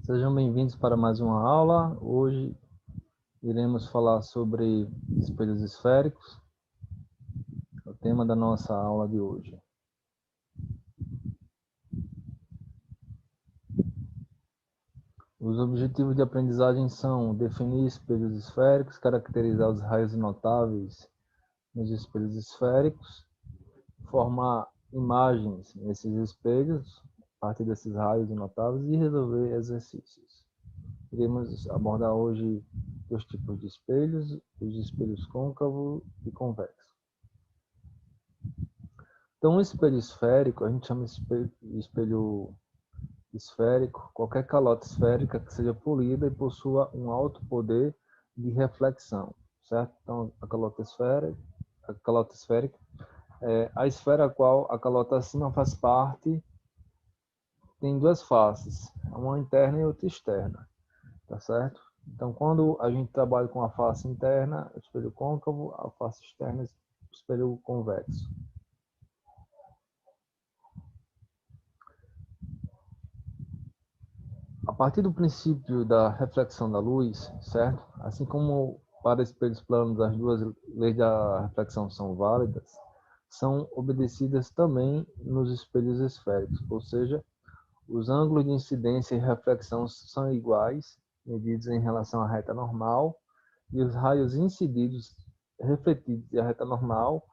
Sejam bem-vindos para mais uma aula. Hoje iremos falar sobre espelhos esféricos, o tema da nossa aula de hoje. Os objetivos de aprendizagem são definir espelhos esféricos, caracterizar os raios notáveis nos espelhos esféricos, formar imagens nesses espelhos, a partir desses raios notáveis, e resolver exercícios. Iremos abordar hoje dois tipos de espelhos, os espelhos côncavo e convexo. Então, um espelho esférico, a gente chama de espelho esférico, qualquer calota esférica que seja polida e possua um alto poder de reflexão, certo? Então, a calota esférica é a esfera a qual a calota acima faz parte, tem duas faces, uma interna e outra externa, tá certo? Então, quando a gente trabalha com a face interna, espelho côncavo, a face externa, espelho convexo. A partir do princípio da reflexão da luz, certo? Assim como para espelhos planos as duas leis da reflexão são válidas, são obedecidas também nos espelhos esféricos, ou seja, os ângulos de incidência e reflexão são iguais, medidos em relação à reta normal, e os raios incididos, refletidos e a reta normal,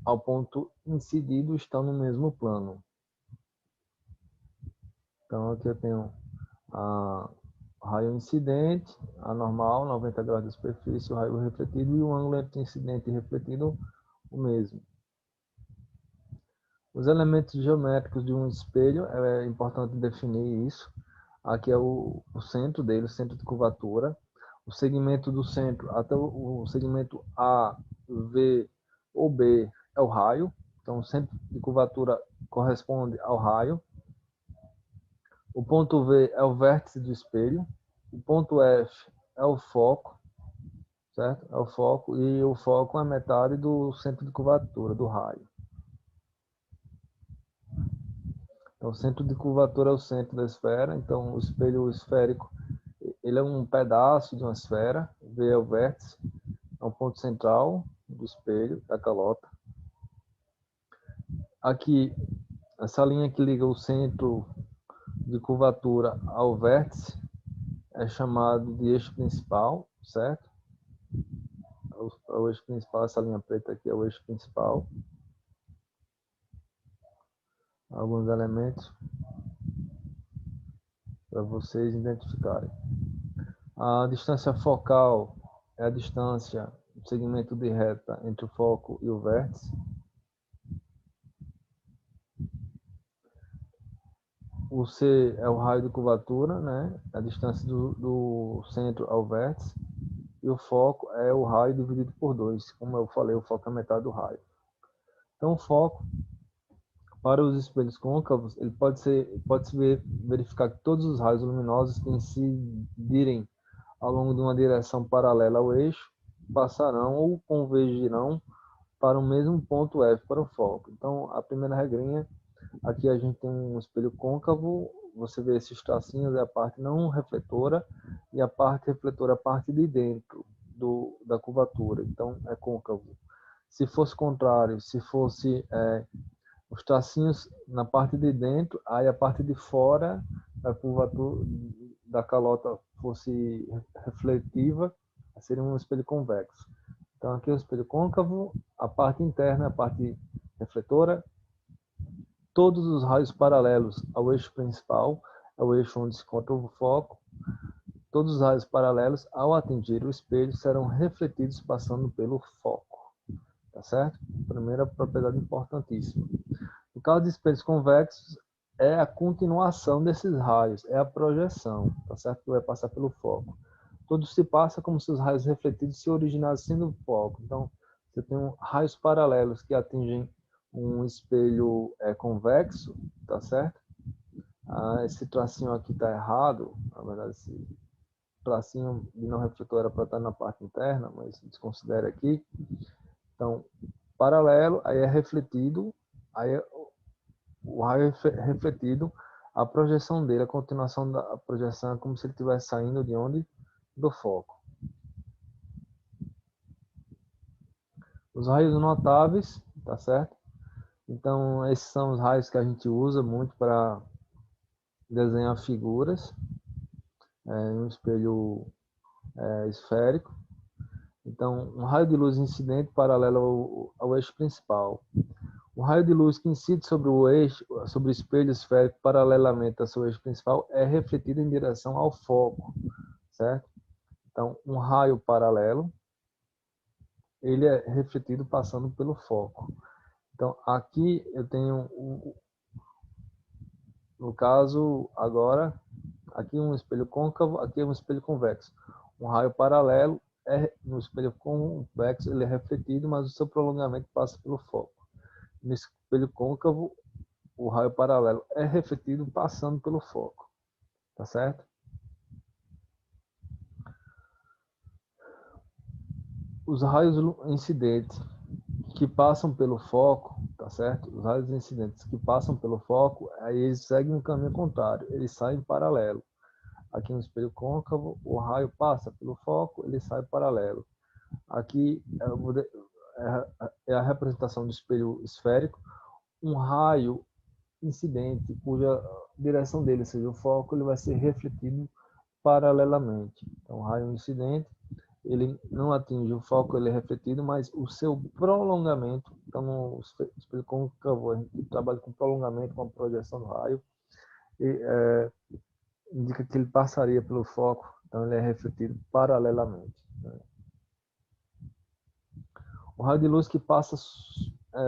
ao ponto incidido, estão no mesmo plano. Então, aqui eu tenho a raio incidente, a normal, 90 graus de superfície, o raio refletido e o ângulo entre incidente e refletido, o mesmo. Os elementos geométricos de um espelho, é importante definir isso. Aqui é o centro dele, o centro de curvatura. O segmento do centro até o segmento A, V ou B é o raio. Então, o centro de curvatura corresponde ao raio. O ponto V é o vértice do espelho. O ponto F é o foco, certo? É o foco, e o foco é metade do centro de curvatura do raio. Então, o centro de curvatura é o centro da esfera. Então, o espelho esférico, ele é um pedaço de uma esfera. V é o vértice, é o ponto central do espelho, da calota. Aqui, essa linha que liga o centro de curvatura ao vértice é chamado de eixo principal, certo? O eixo principal, essa linha preta aqui é o eixo principal. Alguns elementos para vocês identificarem. A distância focal é a distância do segmento de reta entre o foco e o vértice. O C é o raio de curvatura, né? A distância do centro ao vértice. E o foco é o raio dividido por 2. Como eu falei, o foco é metade do raio. Então, o foco, para os espelhos côncavos, ele pode-se verificar que todos os raios luminosos que incidirem ao longo de uma direção paralela ao eixo passarão ou convergirão para o mesmo ponto F para o foco. Então, a primeira regrinha, aqui a gente tem um espelho côncavo, você vê esses tracinhos, é a parte não refletora, e a parte refletora é a parte de dentro da curvatura, então é côncavo. Se fosse contrário, se fosse os tracinhos na parte de dentro, aí a parte de fora da curvatura da calota fosse refletiva, seria um espelho convexo. Então aqui é o espelho côncavo, a parte interna, a parte refletora, todos os raios paralelos ao eixo principal, é o eixo onde se encontra o foco, todos os raios paralelos, ao atingir o espelho, serão refletidos passando pelo foco. Tá certo? Primeira propriedade importantíssima. No caso de espelhos convexos, é a continuação desses raios, é a projeção, tá certo? Que vai passar pelo foco. Tudo se passa como se os raios refletidos se originassem no foco. Então, você tem raios paralelos que atingem um espelho convexo, tá certo? Esse tracinho aqui está errado, na verdade, esse tracinho de não refletor era para estar na parte interna, mas desconsidera aqui. Então, paralelo, aí é refletido, aí o raio refletido a projeção dele, a continuação da projeção é como se ele estivesse saindo de onde? Do foco. Os raios notáveis, tá certo? Então, esses são os raios que a gente usa muito para desenhar figuras em um espelho esférico. Então, um raio de luz incidente paralelo ao eixo principal. O raio de luz que incide sobre o espelho esférico paralelamente ao seu eixo principal é refletido em direção ao foco, certo? Então, um raio paralelo, ele é refletido passando pelo foco. Então, aqui eu tenho, no caso, agora, aqui um espelho côncavo, aqui um espelho convexo. Um raio paralelo, no espelho convexo, ele é refletido, mas o seu prolongamento passa pelo foco. No espelho côncavo, o raio paralelo é refletido passando pelo foco. Tá certo? Os raios incidentes que passam pelo foco, tá certo? Os raios incidentes que passam pelo foco, aí eles seguem um caminho contrário, eles saem paralelo. Aqui no espelho côncavo, o raio passa pelo foco, ele sai paralelo. Aqui é a representação do espelho esférico, um raio incidente, cuja direção dele seja o foco, ele vai ser refletido paralelamente. Então, o raio incidente, ele não atinge o foco, ele é refletido, mas o seu prolongamento, então no espelho côncavo, a gente trabalha com prolongamento, com a projeção do raio, e, indica que ele passaria pelo foco, então ele é refletido paralelamente. Né? O raio de luz que passa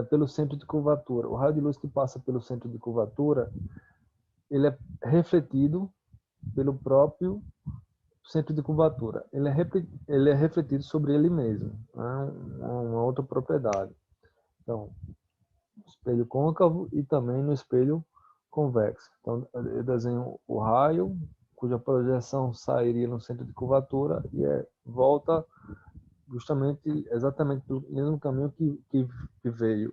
pelo centro de curvatura. O raio de luz que passa pelo centro de curvatura, ele é refletido pelo próprio centro de curvatura. Ele é refletido sobre ele mesmo. Né? Uma outra propriedade. Então, espelho côncavo e também no espelho convexo. Então, eu desenho o raio, cuja projeção sairia no centro de curvatura e volta justamente, exatamente pelo mesmo caminho que veio.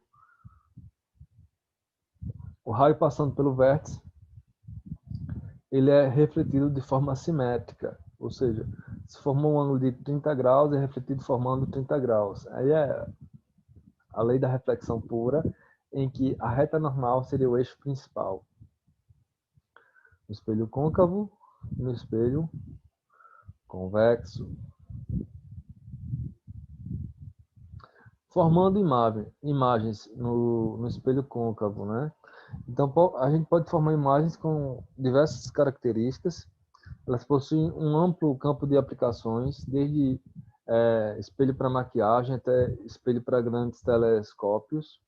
O raio passando pelo vértice, ele é refletido de forma assimétrica, ou seja, se formou um ângulo de 30 graus, é refletido formando 30 graus. Aí é a lei da reflexão pura, em que a reta normal seria o eixo principal. No espelho côncavo, no espelho convexo. Formando imagens no espelho côncavo, né? Então, a gente pode formar imagens com diversas características. Elas possuem um amplo campo de aplicações, desde espelho para maquiagem até espelho para grandes telescópios.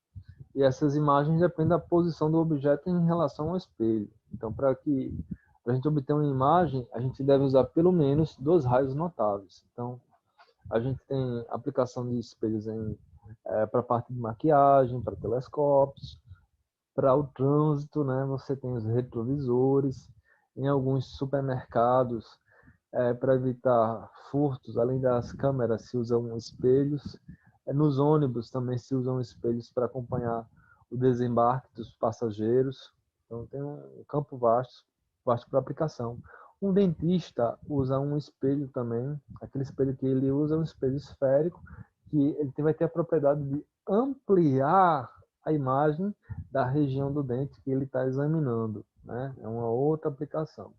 E essas imagens dependem da posição do objeto em relação ao espelho. Então, para a gente obter uma imagem, a gente deve usar pelo menos 2 raios notáveis. Então, a gente tem aplicação de espelhos para a parte de maquiagem, para telescópios, para o trânsito, né? Você tem os retrovisores, em alguns supermercados, para evitar furtos, além das câmeras, se usam espelhos. Nos ônibus também se usam espelhos para acompanhar o desembarque dos passageiros. Então tem um campo vasto para aplicação. Um dentista usa um espelho também, aquele espelho que ele usa é um espelho esférico, que ele vai ter a propriedade de ampliar a imagem da região do dente que ele está examinando, né? É uma outra aplicação.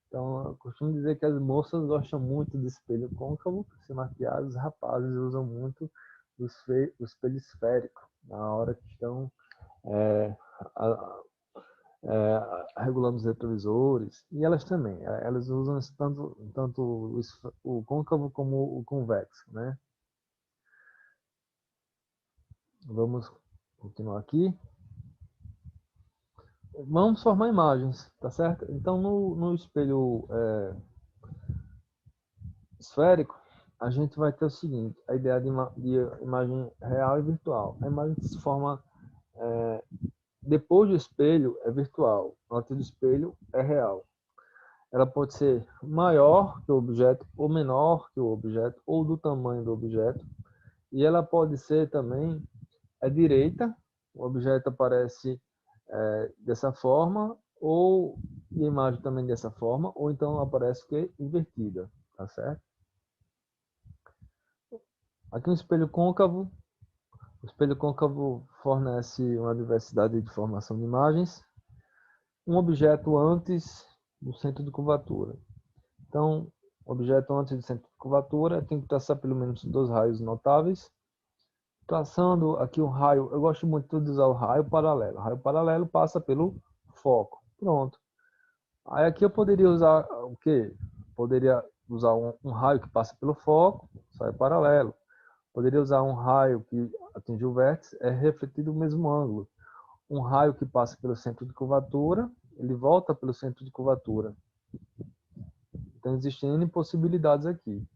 Então, eu costumo dizer que as moças gostam muito de espelho côncavo, se maquiar, os rapazes usam muito o espelho esférico, na hora que estão regulando os retrovisores, e elas também, elas usam tanto o côncavo como o convexo, né? Vamos continuar aqui. Vamos formar imagens, tá certo? Então, no espelho esférico, a gente vai ter o seguinte, a ideia de imagem real e virtual. A imagem que se forma depois do espelho é virtual, antes do espelho é real. Ela pode ser maior que o objeto, ou menor que o objeto, ou do tamanho do objeto. E ela pode ser também direita, o objeto aparece dessa forma, ou e a imagem também dessa forma, ou então aparece que é invertida, tá certo? Aqui um espelho côncavo. O espelho côncavo fornece uma diversidade de formação de imagens. Um objeto antes do centro de curvatura. Então, objeto antes do centro de curvatura tem que traçar pelo menos 2 raios notáveis. Traçando aqui um raio, eu gosto muito de usar o raio paralelo. O raio paralelo passa pelo foco. Pronto. Aí aqui eu poderia usar o quê? Poderia usar um raio que passa pelo foco, sai paralelo. Poderia usar um raio que atinge o vértice, é refletido o mesmo ângulo. Um raio que passa pelo centro de curvatura, ele volta pelo centro de curvatura. Então existem N possibilidades aqui.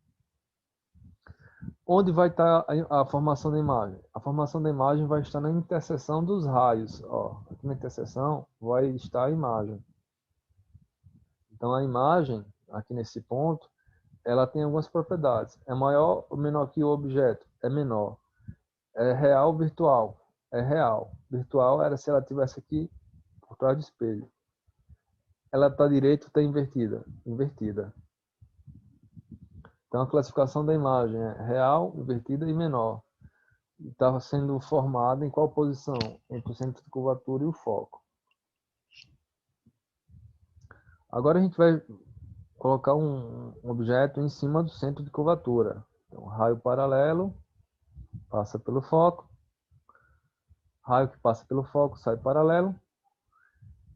Onde vai estar a formação da imagem? A formação da imagem vai estar na interseção dos raios. Ó, aqui na interseção vai estar a imagem. Então a imagem, aqui nesse ponto, ela tem algumas propriedades. É maior ou menor que o objeto? É menor. É real ou virtual? É real. Virtual era se ela estivesse aqui por trás do espelho. Ela está direita ou está invertida? Invertida. Então a classificação da imagem é real, invertida e menor. Estava sendo formada em qual posição? Entre o centro de curvatura e o foco. Agora a gente vai colocar um objeto em cima do centro de curvatura. Então, raio paralelo passa pelo foco, raio que passa pelo foco sai paralelo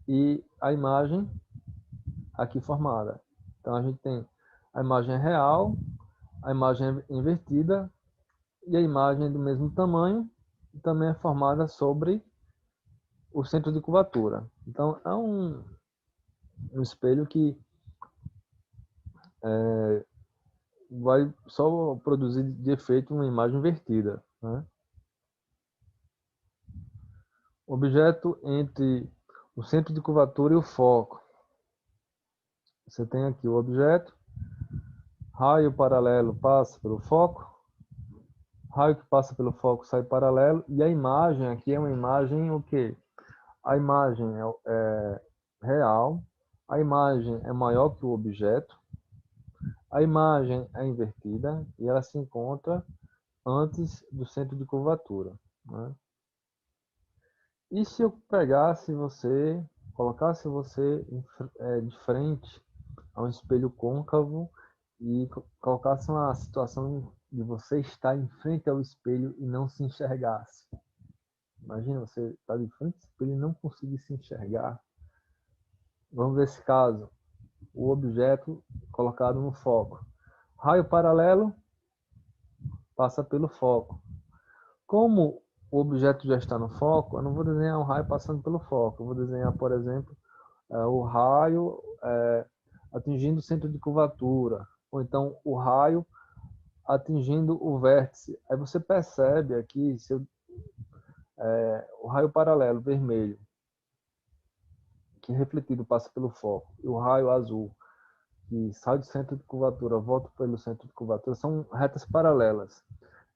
e a imagem aqui formada. Então a gente tem a imagem real, a imagem invertida e a imagem do mesmo tamanho e também é formada sobre o centro de curvatura. Então é um espelho que vai só produzir de efeito uma imagem invertida, né? Objeto entre o centro de curvatura e o foco. Você tem aqui o objeto, raio paralelo passa pelo foco, raio que passa pelo foco sai paralelo, e a imagem aqui é uma imagem o quê? A imagem é real, a imagem é maior que o objeto, a imagem é invertida e ela se encontra antes do centro de curvatura, né? E se eu pegasse você, colocasse você de frente a um espelho côncavo e colocasse uma situação de você estar em frente ao espelho e não se enxergasse? Imagina você estar de frente ao espelho e não conseguir se enxergar. Vamos ver esse caso. O objeto colocado no foco. Raio paralelo passa pelo foco. Como o objeto já está no foco, eu não vou desenhar um raio passando pelo foco. Eu vou desenhar, por exemplo, o raio atingindo o centro de curvatura. Ou então o raio atingindo o vértice. Aí você percebe aqui o raio paralelo vermelho, que refletido passa pelo foco, e o raio azul, que sai do centro de curvatura, volta pelo centro de curvatura, são retas paralelas.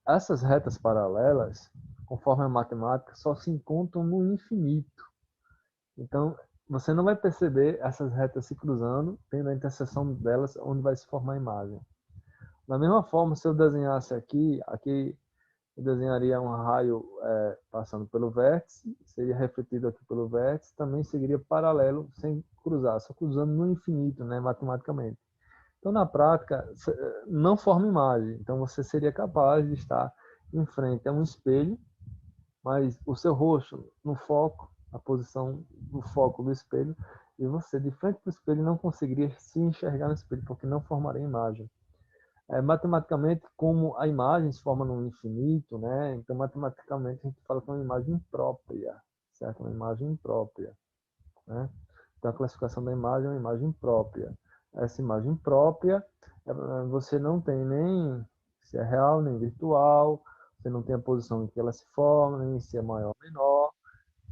Essas retas paralelas, conforme a matemática, só se encontram no infinito. Então, você não vai perceber essas retas se cruzando, tendo a interseção delas onde vai se formar a imagem. Da mesma forma, se eu desenhasse aqui eu desenharia um raio passando pelo vértice, seria refletido aqui pelo vértice, também seguiria paralelo, sem cruzar, só cruzando no infinito, né, matematicamente. Então, na prática, não forma imagem. Então, você seria capaz de estar em frente a um espelho, mas o seu rosto no foco, a posição do foco do espelho, e você de frente para o espelho não conseguiria se enxergar no espelho, porque não formaria imagem. Matematicamente, como a imagem se forma no infinito, né? Então, matematicamente, a gente fala que é uma imagem imprópria, certo? Uma imagem imprópria, né? Então, a classificação da imagem é uma imagem própria. Essa imagem própria, você não tem nem se é real, nem virtual, você não tem a posição em que ela se forma, nem se é maior ou menor.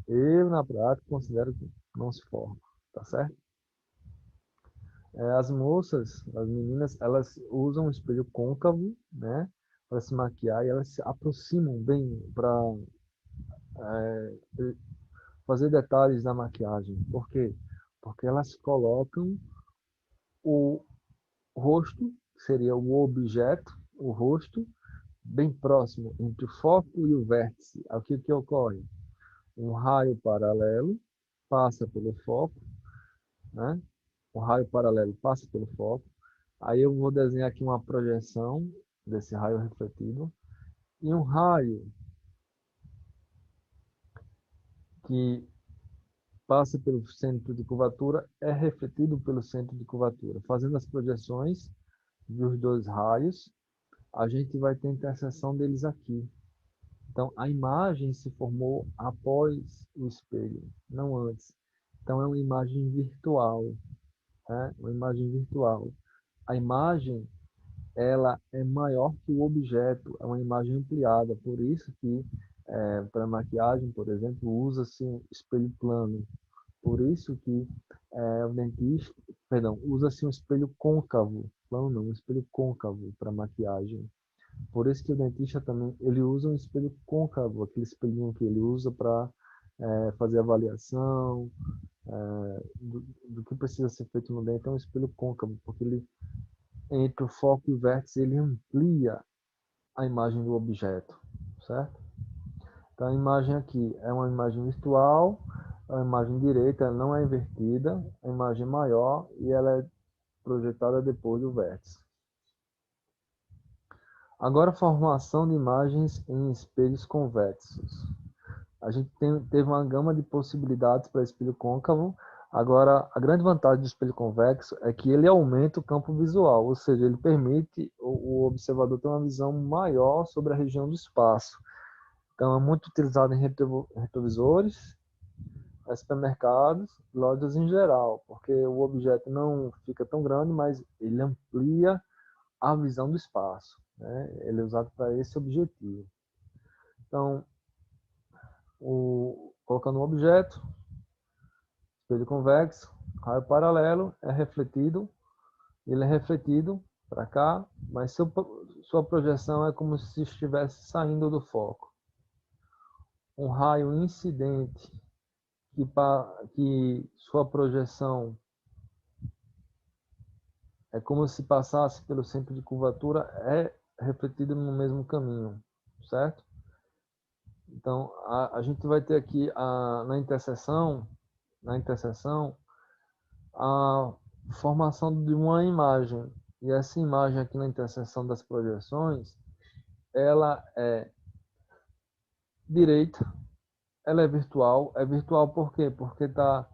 Eu, na prática, considero que não se forma, tá certo? As moças, as meninas, elas usam um espelho côncavo, né, para se maquiar e elas se aproximam bem para fazer detalhes na maquiagem. Por quê? Porque elas colocam o rosto, que seria o objeto, o rosto, bem próximo entre o foco e o vértice. Aqui o que ocorre? Um raio paralelo passa pelo foco, né? O raio paralelo passa pelo foco. Aí eu vou desenhar aqui uma projeção desse raio refletido. E um raio que passa pelo centro de curvatura é refletido pelo centro de curvatura. Fazendo as projeções dos dois raios, a gente vai ter a interseção deles aqui. Então, a imagem se formou após o espelho, não antes. Então, é uma imagem virtual, né? Uma imagem virtual. A imagem, ela é maior que o objeto, é uma imagem ampliada. Por isso que, para maquiagem, por exemplo, usa-se um espelho plano. Por isso que o dentista, perdão, usa-se um espelho côncavo, plano não, um espelho côncavo para maquiagem. Por isso que o dentista também, ele usa um espelho côncavo, aquele espelhinho que ele usa para fazer avaliação do que precisa ser feito no dente, é um espelho côncavo, porque ele, entre o foco e o vértice, ele amplia a imagem do objeto, certo? Então a imagem aqui é uma imagem virtual, a imagem direita não é invertida, a imagem maior e ela é projetada depois do vértice. Agora, formação de imagens em espelhos convexos. A gente teve uma gama de possibilidades para espelho côncavo. Agora, a grande vantagem do espelho convexo é que ele aumenta o campo visual, ou seja, ele permite o observador ter uma visão maior sobre a região do espaço. Então, é muito utilizado em retrovisores, supermercados, lojas em geral, porque o objeto não fica tão grande, mas ele amplia a visão do espaço, né? Ele é usado para esse objetivo. Então, colocando um objeto, espelho convexo, raio paralelo, ele é refletido para cá, mas sua projeção é como se estivesse saindo do foco. Um raio incidente, que sua projeção é como se passasse pelo centro de curvatura, é refletido no mesmo caminho, certo? Então, a gente vai ter aqui na interseção, a formação de uma imagem. E essa imagem aqui na interseção das projeções, ela é direita, ela é virtual. É virtual por quê? Porque está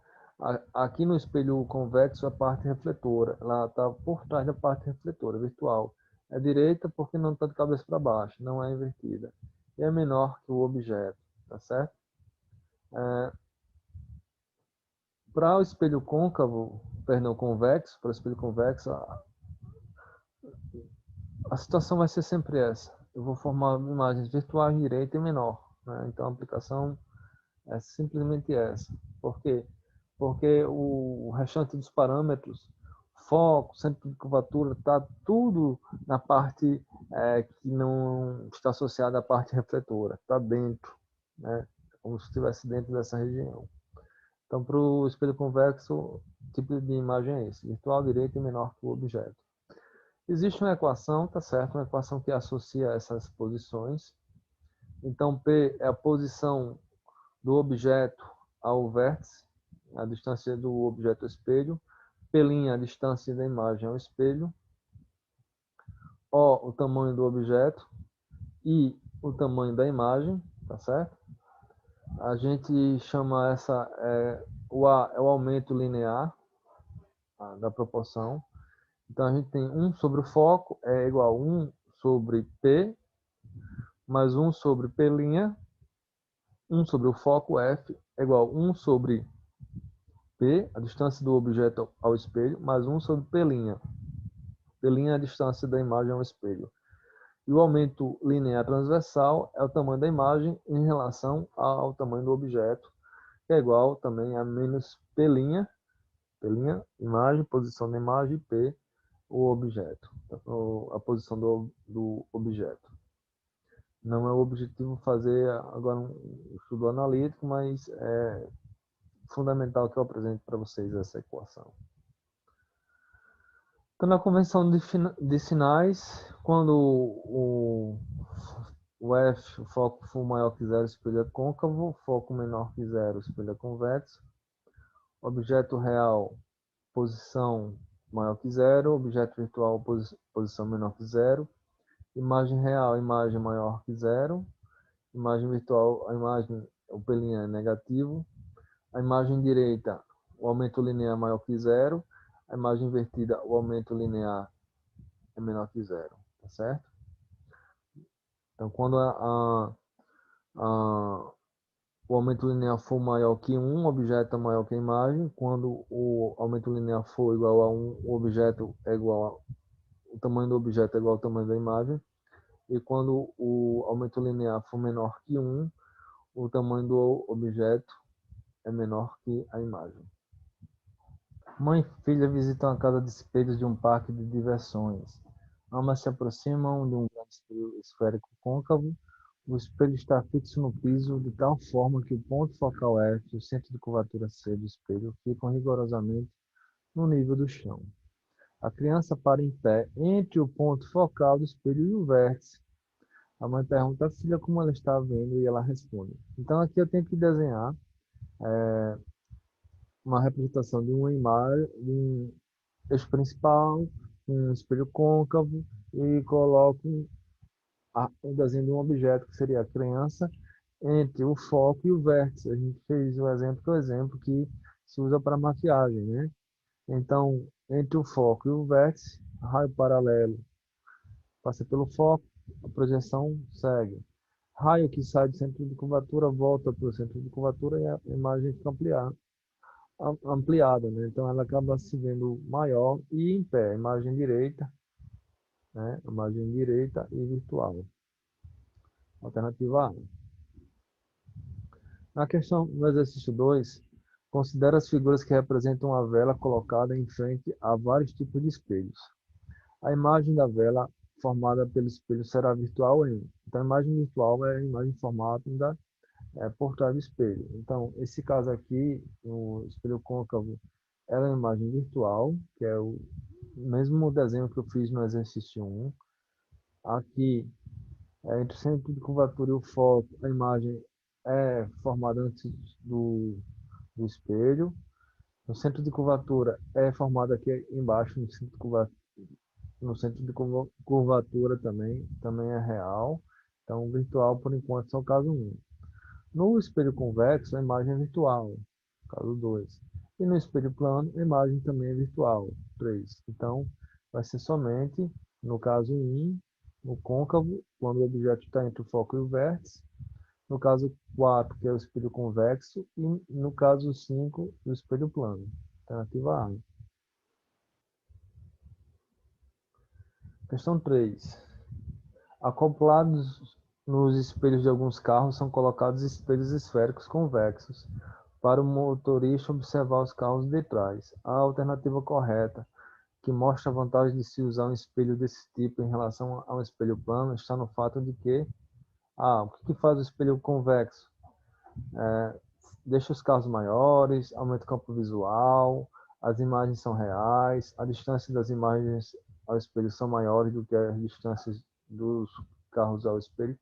aqui no espelho convexo a parte refletora, ela está por trás da parte refletora, virtual. É direita porque não está de cabeça para baixo, não é invertida. E é menor que o objeto, tá certo? Para o espelho côncavo, perdão, convexo, para o espelho convexo, a situação vai ser sempre essa. Eu vou formar imagens virtuais direita e menor, né? Então a aplicação é simplesmente essa. Por quê? Porque o restante dos parâmetros, foco, centro de curvatura, está tudo na parte que não está associada à parte refletora, está dentro, né? Como se estivesse dentro dessa região. Então, para o espelho convexo, o tipo de imagem é esse, virtual, direita e menor que o objeto. Existe uma equação, tá certo? Uma equação que associa essas posições. Então, P é a posição do objeto ao vértice, a distância do objeto ao espelho. P', a distância da imagem ao espelho. O tamanho do objeto. I, o tamanho da imagem, tá certo? A gente chama o A é o aumento linear da proporção. Então, a gente tem 1 sobre o foco é igual a 1 sobre P, mais 1 sobre P', 1 sobre o foco F é igual a 1 sobre P, a distância do objeto ao espelho, mais 1 sobre P'. P' é a distância da imagem ao espelho. E o aumento linear transversal é o tamanho da imagem em relação ao tamanho do objeto, que é igual também a menos P', imagem, posição da imagem, e P, o objeto, a posição do objeto. Não é o objetivo fazer agora um estudo analítico, mas fundamental que eu apresento para vocês essa equação. Então, na convenção de sinais, quando o F, o foco for maior que zero, o espelho é côncavo, foco menor que zero, o espelho é convexo. Objeto real, posição maior que zero, objeto virtual, posição menor que zero. Imagem real, imagem maior que zero. Imagem virtual, a imagem, o P' é negativo. A imagem direita, o aumento linear é maior que zero. A imagem invertida, o aumento linear é menor que zero, tá certo? Então, quando o aumento linear for maior que 1, o objeto é maior que a imagem. Quando o aumento linear for igual a 1, o objeto é igual o tamanho do objeto é igual ao tamanho da imagem. E quando o aumento linear for menor que 1, o tamanho do objeto é menor que a imagem. Mãe e filha visitam a casa de espelhos de um parque de diversões. Ambas se aproximam de um grande espelho esférico côncavo. O espelho está fixo no piso de tal forma que o ponto focal F e o centro de curvatura C do espelho ficam rigorosamente no nível do chão. A criança para em pé entre o ponto focal do espelho e o vértice. A mãe pergunta à filha como ela está vendo e ela responde. Então aqui eu tenho que desenhar uma representação de uma imagem, de um eixo principal, um espelho côncavo e coloco o desenho de um objeto que seria a criança entre o foco e o vértice. A gente fez o exemplo que é o exemplo que se usa para maquiagem, né? Então, entre o foco e o vértice, raio paralelo passa pelo foco, a projeção segue. Raio que sai do centro de curvatura volta para o centro de curvatura e a imagem fica ampliada, né? Então ela acaba se vendo maior e em pé, imagem direita, né? Imagem direita e virtual. Alternativa A. Na questão no exercício 2, considere as figuras que representam a vela colocada em frente a vários tipos de espelhos. A imagem da vela formada pelo espelho será virtual em. Então, a imagem virtual é a imagem formada por trás do espelho. Então, esse caso aqui, o espelho côncavo, ela é uma imagem virtual, que é o mesmo desenho que eu fiz no exercício 1. Aqui, entre o centro de curvatura e o foco, a imagem é formada antes do espelho. O centro de curvatura é formado aqui embaixo, no centro de curvatura também é real. Então, virtual, por enquanto, só o caso 1. No espelho convexo, a imagem é virtual, caso 2. E no espelho plano, a imagem também é virtual, 3. Então, vai ser somente, no caso 1, no côncavo, quando o objeto está entre o foco e o vértice. No caso 4, que é o espelho convexo. E no caso 5, o espelho plano. Alternativa A. Questão 3. Acoplados nos espelhos de alguns carros são colocados espelhos esféricos convexos para o motorista observar os carros de trás. A alternativa correta, que mostra a vantagem de se usar um espelho desse tipo em relação a um espelho plano, está no fato de que o que faz o espelho convexo? Deixa os carros maiores, aumenta o campo visual, as imagens são reais, a distância das imagens ao espelho são maiores do que as distâncias dos carros ao espelho.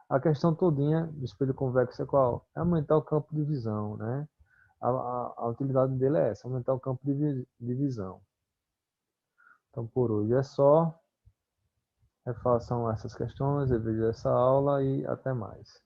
A questão todinha do espelho convexo é qual? É aumentar o campo de visão, né? A utilidade dele é essa, aumentar o campo de visão. Então, por hoje é só. Refaçam essas questões, revisem essa aula e até mais.